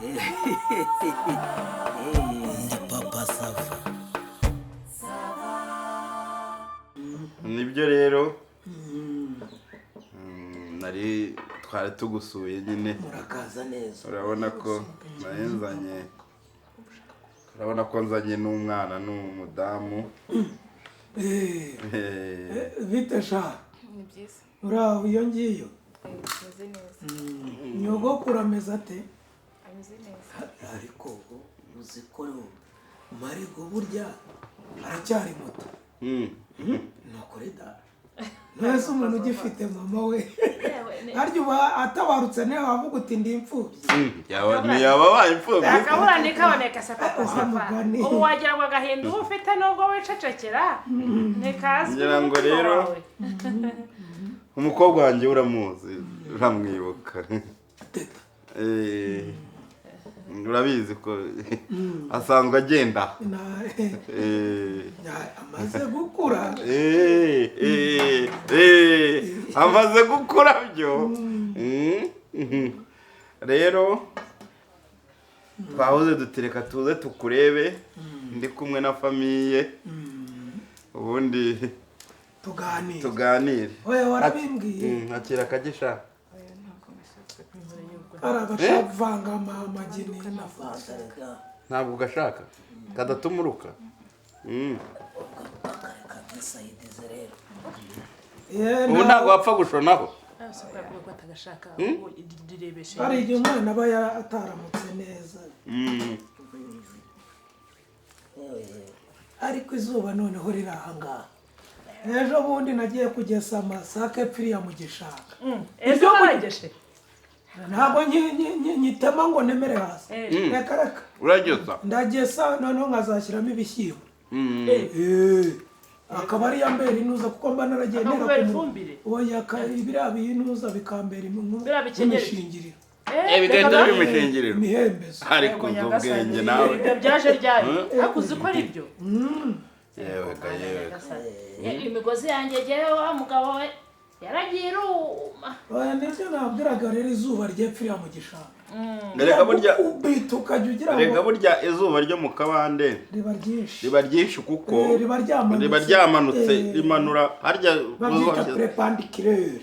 Ndi papa Sava. Nibyo rero nari twari tugusuye nyine. Murakaza neza. Urabona ko nayenzanye. Urabona ko nzanye n'umwana n'umudamu. Bite sha? Ni byiza. Uraho iyo ngiyo? Ameze neza. Nyogokuru ameze ate? Ameze neza. Ariko uzi ko Marigo burya Aracyari muto. nukuri da. Nese umuntu ugifite mama we. Harya uba atabarutse nawe wavuga uti ndi imfubyi. Ntiyaba baye imfubyi. Akabura nikaboneka se papa Sava. Mugani. Ubu wagira ngo agahinda ufite nubwo wicecekera. Ntikazi. Ngira ngo rero umukobwa wanjye uramuzi, uramwibuka. Teta. Urabizi ko asanzwe agenda. Amaze gukura. Amaze gukura byo. Rero twahoze dutereka tuze tukurebe ndi kumwe na famiye. Ubundi tuganire. Oya warabimbwiye. Akira kagisha. Aragashaka kuvanga amagini na fanta. Ntabwo gashaka. Kadatumuruka. Kabisa yiteze rero. Ubu ntabwo wapfa gushonaho. Hari igihe umwana aba ataramutse neza. Ariko izuba noneho riri ahangaha. Ejo bundi nagiye kugesa amasaka epfiriya mu gishanga. Ejo wageshe. Ntabwo nyitema ngo nemere hasi. Reka reka. Uragesa? Ndagesa noneho nkazashyiramo ibishyimbo. Akaba ari yambere inuza kuko mba naragiye nera ifumbire. Oya ibira binuza bikambera imishingiriro. Bigenda bimishingiriro. Mihembezo. Ariko ubwenge nawe. Ibyo byaje ryari? Akuzi ko ari byo. Yewe ka yewe. Imigozi yanjye jewe wa mugabo we yaragiye iruma. Oya ndetse nabwiraga rero izuba ryepfiriya mu gishanga. Reka burya ubituka ugira ngo reka burya izuba ryo mu kabande riba ryinshi kuko riba ryamanutse rimanura harya babyita prepandiculaire.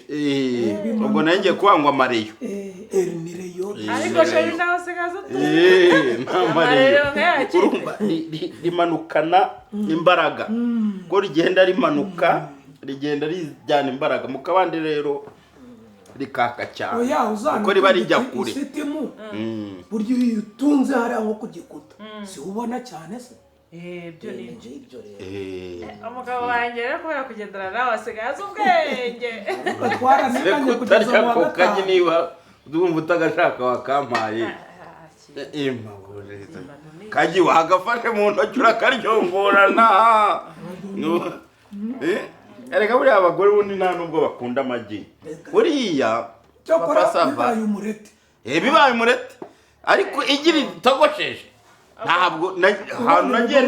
ubwo nanjye kwangwa amareyo. Ernireyo. Ariko sheri nawe sigazo tu. Amareyo rimanukana imbaraga. Ko rigenda rimanuka rigenda rijyana imbaraga mu kabande rero rikaka cyane. Oya uzana ko riba rijya kure. Isitimu. Buryo utunze hari aho kugikuta. Si ubona cyane se. Byo ni Ibyo rero. umugabo wanjye rero kubera kugendana nawe asigaza ubwenge. Twaraniganye kugeza mu wa gatanu. Niba ndumva utagashaka wakampaye. Kaji wagafashe mu ntoki urakaryongorana. Erega buriya abagore bundi nta nubwo bakunda amagi. Buriya papa Sava bibaye umurete. Ariko igira itogosheje. Ntabwo ahantu nagiye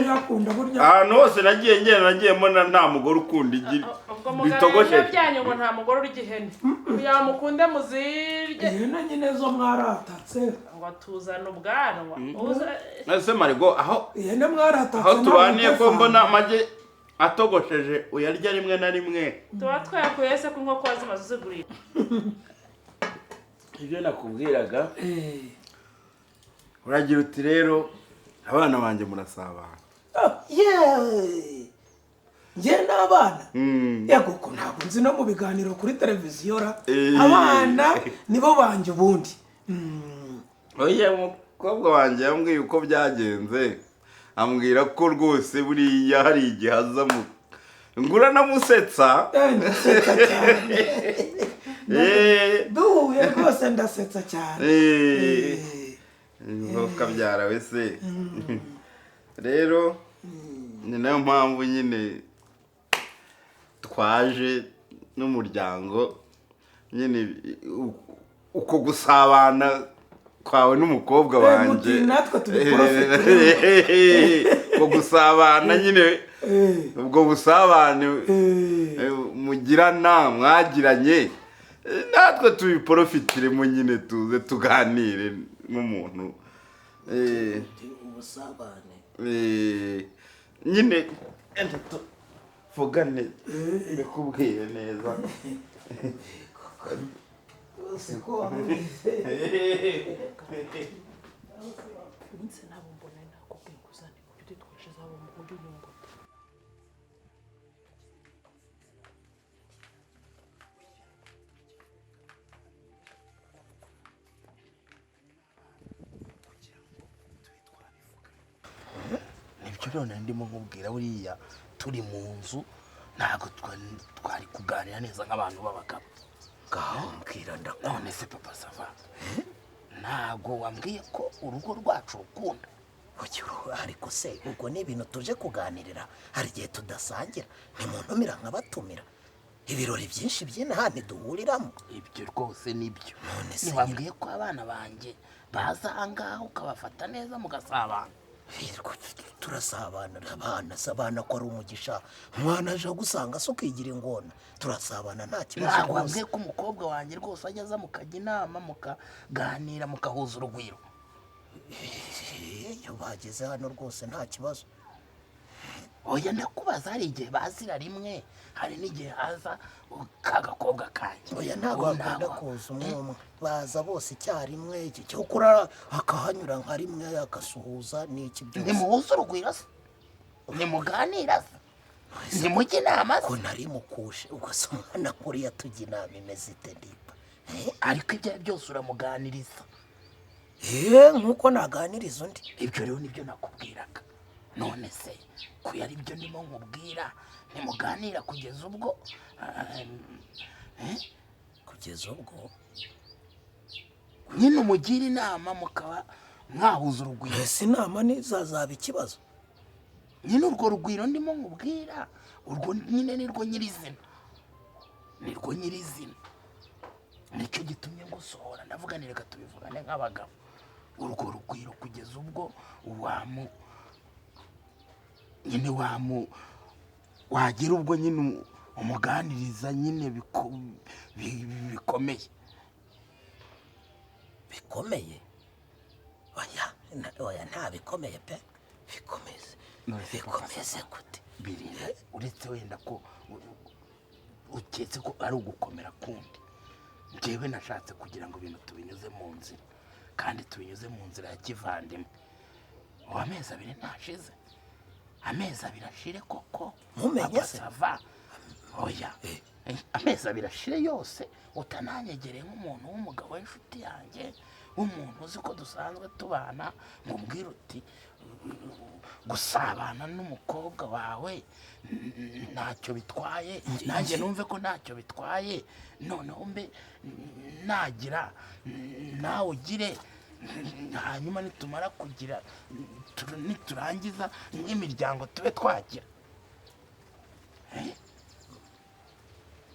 ahantu hose nagiye mbona nta mugore ukunda igira bitogosheje. Byanyu ngo nta mugore urigihene. Yamukunde muzirye. Ihene nyine zo mwaratatse. Ngo tuzana ubwanwa. Ese Marigo aho ihene mwaratatse. Aho tubaniye ko mbona amagi atogosheje uyarya rimwe na rimwe. Tuba twayakuye se ko inkoko zimaze zigurira. Ibyo nakubwiraga. Uragira uti rero abana banjye murasabana. Nge n'abana. Yego ko ntabwo nzi no mu biganiro kuri televiziyo ra. Abana nibo banje ubundi. Oya mukobwa wanjye yambwiye uko byagenze. Ambwira ko rwose buriya hari igihe azamu ngura namusetsa. Ndasetsa cyane. Duhuye rwose ndasetsa cyane. Kabyara wese. Rero ni nayo mpamvu nyine twaje n'umuryango nyine uko gusabana kwawe n'umukobwa wanjye. Natwe tubiporofite. Uko gusabana nyine ubwo busabane mugirana mwagiranye natwe tubiprofitiremo nyine tuze tuganire n'umuntu ubusabane nyine enda tuvugane mbikubwire neza siko wameze umunsi nabo mbona nakubwiye kuzane ujye utitwaje zabo mu buryo unyumva nibyo none ndimo nkubwira buriya turi mu nzu ntabwo twari kuganira neza nk'abantu b'abagabo ngaho mbwira none se papa sava ntabwo wambwiye ko urugo rwacu rukunda ariko se ubwo ni ibintu tuje kuganirira hari igihe tudasangira ntimuntumira nkabatumira ibirori byinshi by'inaha ntiduhuriramo ibyo rwose nibyo none se ntiwambwiye ko abana banjye baza aha ngaha ukabafata neza mugasabana turasabana abana ko ari umugisha umwana aje gusanga se ukigira ingona turasabana nta kibazo ntabwo wambwiye ko umukobwa wanjye rwose ajya aza mukajya inama mukaganira mukahuza urugwiro iyo bageze hano rwose nta kibazo oya ndakubaza hari igihe bazira rimwe hari n'igihe haza ka gakobwa kanjye oya ntabwo bakunda kuza umwe baza bose icyarimwe iki cyo kura akahanyura nka rimwe agasuhuza n'iki byose ntimuhuza urugwiro se ntimuganira se ntimujye inama se ko nari mukushe ubwo se umwana kuriya tujya inama imeze ite ndiba ariko ibyo byose uramuganiriza nk'uko naganiriza undi ibyo rero nibyo nakubwiraga none se ko yari byo ndimo nkubwira ntimuganira kugeza ubwo nyine umugira inama mukaba mwahuza urugwiro ese inama ntizazaba ikibazo nyine urwo rugwiro ndimo nkubwira urwo nyine nirwo nyirizina nicyo gitumye ngusohora ndavuga ni reka tubivugane nk'abagabo urwo rugwiro kugeza ubwo wagira ubwo nyine umuganiriza nyine bikomeye oya nta bikomeye pe bikomeze gute birira uretse wenda ko uketse ko ari ugukomera kundi njyewe nashatse kugira ngo ibintu tubinyuze mu nzira kandi tubinyuze mu nzira ya kivandimwe amezi abiri ntashize amezi abiri ashire koko mumenye se SAVA oya amezi abiri ashire yose utananyegereye nk'umuntu w'umugabo w'inshuti yanjye w'umuntu uzi ko dusanzwe tubana nkubwira uti gusabana n'umukobwa wawe ntacyo bitwaye nanjye numve ko ntacyo bitwaye noneho mbe nagira nawe ugire hanyuma nitumara kugira niturangiza nk'imiryango tube twagira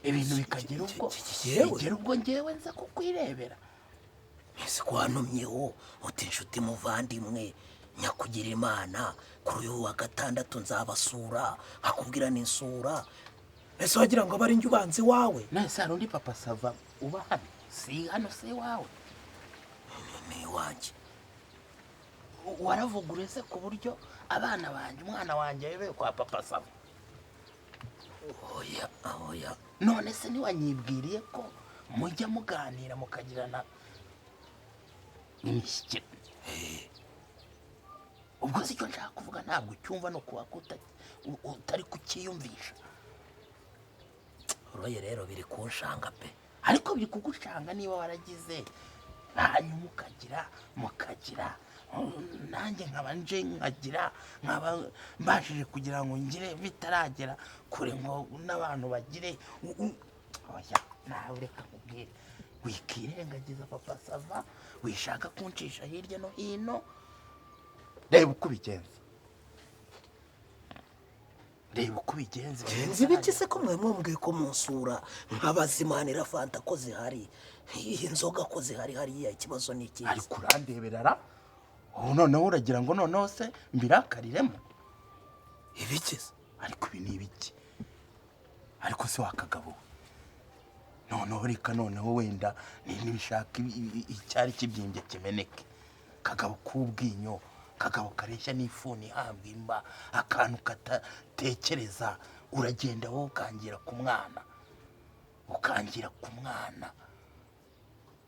ibintu bikagera ubwo ngewe nza kukwirebera ese ko wantumyeho uti inshuti muvandimwe nyakugira imana kuri uyu wa gatandatu nzabasura hakubwira n'insura ese wagira ngo abari njye ubanza iwawe nese hari undi papa SAVA uba hano si hano si iwawe ni iwanjye waravugure se ku buryo abana banjye umwana wanjye ayobewe kwa papa SAVA oya none se ntiwanyibwiriye ko mujya muganira mukagirana imishyikirano ubwo si icyo nshaka kuvuga ntabwo ucyumva no kuba utari kukiyumvisha uroye rero biri kunshanga pe ariko biri kugushanga niba waragize hanyuma mukagira nanjye nkaba nje nkaba mbashije kugira ngo ngire bitaragera kure ngo n'abantu bagire oya nawe reka nkubwire wikirengagiza papa SAVA wishaka kuncisha hirya no hino reba uko ubigenza nzi biki se ko mwe mwumviye ko musura nkabazimanira fanta ko zihari inzoga ko zihari hariya ikibazo ni iki ariko urandeberara noneho uragira ngo noneho se mbirakariremo ibiki se ariko ibi ni ibiki ariko se wakagabo noneho reka noneho wenda nibishaka icyari kibyimbye kimeneke kagabo k'ubwinyo, kagabo kareshya n'ifuni ihambwa imba, akantu katatekereza. Uragenda wowe ukangira ku mwana,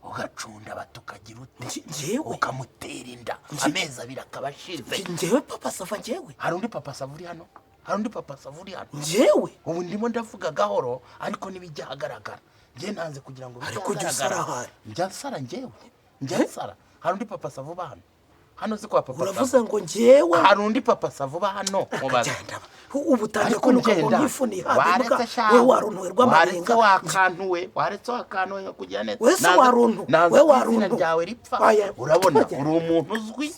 ugacunda batukagira ute, ukamutera inda amezi 2 akaba ashize. Njyewe papa Sava, njyewe hari undi papa Sava uri hano, njyewe ubu ndimo ndavuga gahoro ariko nibijya hagaragara. Njye ntanze kugira ngo ariko gisara njya nsara, njyewe njya nsara. Hari undi papa Sava hano si kwa papa Sava. uravuze ngo njyewe hari undi papa Sava hano mubaza. ubu tangiye kunuka ngo nyifuni hambwa we waruntuwe rw'amarenga. waretse wakantu kujya neza. Wese waruntu, we waruntu ryawe ripfa. Urabona uri umuntu uzwi,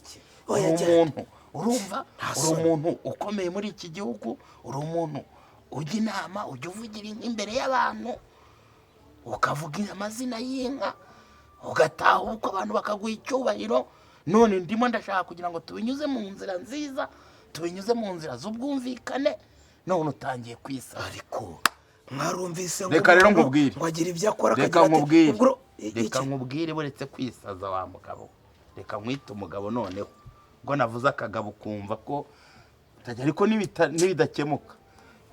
urumva, uri umuntu ukomeye muri iki gihugu, uri umuntu ujya inama, ujya uvugira imbere y'abantu, ukavuga amazina y'inka, ugataha uko abantu bakaguha icyubahiro. None ndimo ndashaka kugira ngo tubinyuze mu nzira nziza, tubinyuze mu nzira z'ubwumvikane. None utangiye kwisa. Ariko mwarumvise ngo reka rero nkubwire, wagira ibyo akora reka nkubwire buretse kwisaza wa mugabo. Reka nkwite umugabo noneho, ngo navuze akagabo kumva ko utajya, ariko nibidakemuka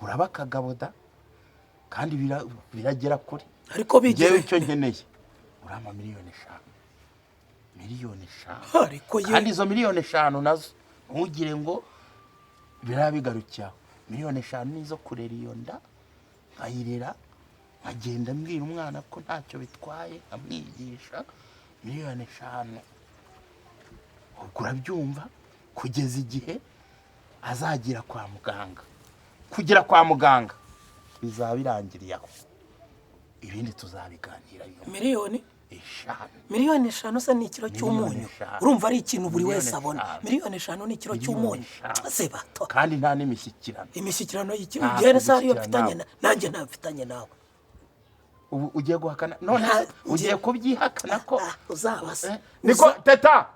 uraba akagabo da, kandi biragera kuri. Ariko bigiye icyo nkeneye urama miliyoni 5. ariko kandi izo miliyoni 5 nazo ntugire ngo birabigarukira. Miliyoni 5 nizo kurera iyo nda, nkayirera, nkagenda mbwira umwana ko ntacyo bitwaye, amwigisha. Miliyoni 5 urabyumva, kugeza igihe azagira kwa muganga. Kugera kwa muganga bizaba birangiriye aho, ibindi tuzabiganira. miliyoni 5 se ni ikiro cy'umunyu. Urumva ari ikintu buri wese abona. miliyoni 5 ni ikiro cy'umunyu. Se bato, kandi nta n'imishyikirano y'ikintu gere sari yo mfitanye nanjye ntabifitanye nawe. ubu ugiye guhakana none, ugiye kubyihakana ko uzabase. niko teta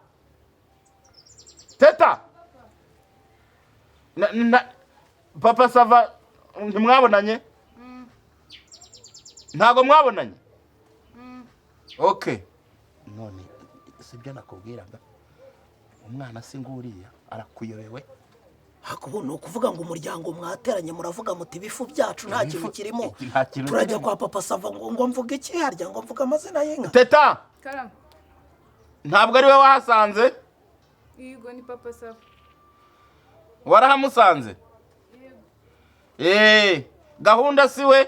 papa Sava ntimwabonanye? Ntago mwabonanye? Okay, none sibyo nakubwiraga, umwana singuriya arakuyobewe. Hakubu no kuvuga ngo umuryango mwateranye muravuga muti bifu byacu nta kintu kirimo, turajya kwa papa Sava ngo mvuge iki harya, ngo mvuga amazina y'inka. Teta Karama, ntabwo ari we wahasanze? yego ni papa Sava. Warahamusanze? Gahunda si we?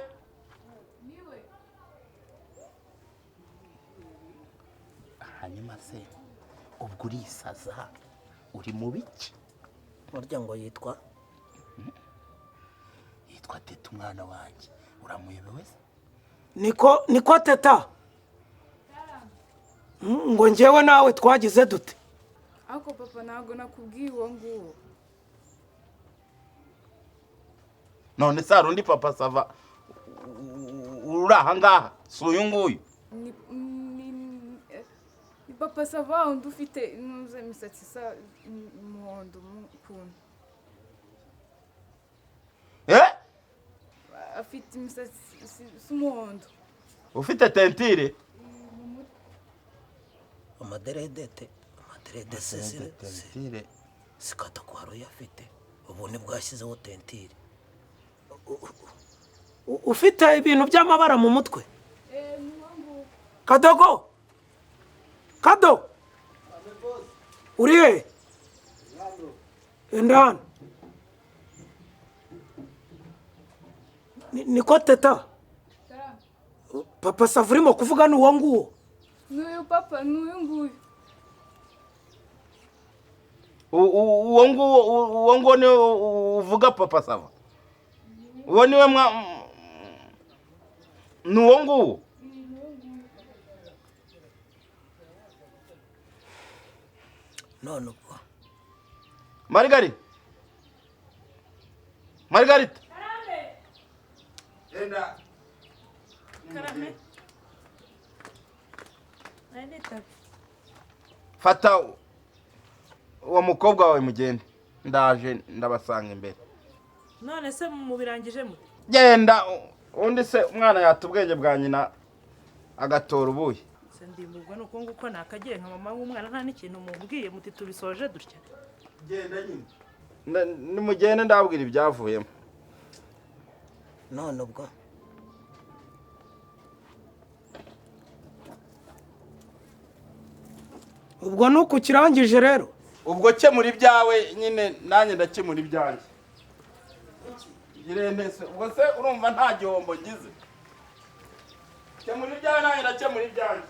Hanyuma se ubwo urisaza uri mu biki? Umuryango yitwa Teta umwana wanjye, uramuyobewe se? Niko Teta, ngo njyewe nawe twagize dute? Ako papa ntago nakubwiye uwo nguwo. None se hari undi papa Sava uri aha ngaha, si uyu nguyu? Ni papa Sava undi ufite imisatsi isa umuhondo ukuntu. Afite imisatsi s'umuhondo. Ufite tentire? Amaderede tentire sikata kwaro yafite, ubu ni bwashyizeho tentire. Ufite ibintu by'amabara mu mutwe? Kado uri he? Endana niko Teta, papa Sava urimo kuvuga ni uwo nguwo? N'uyu papa, n'uyu nguyu. Uwo nguwo ni uvuga papa Sava? Uwo niwe ni uwo nguwo? None ubwo Margarita Karame. fata uwo mukobwa wawe mugende, ndaje ndabasanga imbere. None se mubirangije mu? Genda, undi se umwana yata ubwenge bwa nyina agatora ubuye. se ndimurwa nuko nguko nakagiye nka mama w'umwana nta n'ikintu mumbwiye muti tubisoje dutya. Genda nyine. Nimugende ndabwira ibyavuyemo. none ubwo nuko ukirangije rero Ubwo kemura ibyawe nyine nanjye ndakemura ibyanjye. Girente se ubwo se urumva nta gihombo ngize. Kemura ibyawe nanjye ndakemura ibyanjye.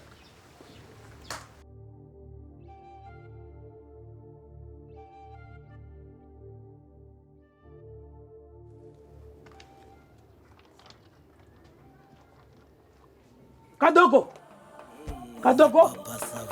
Kadogo papa sava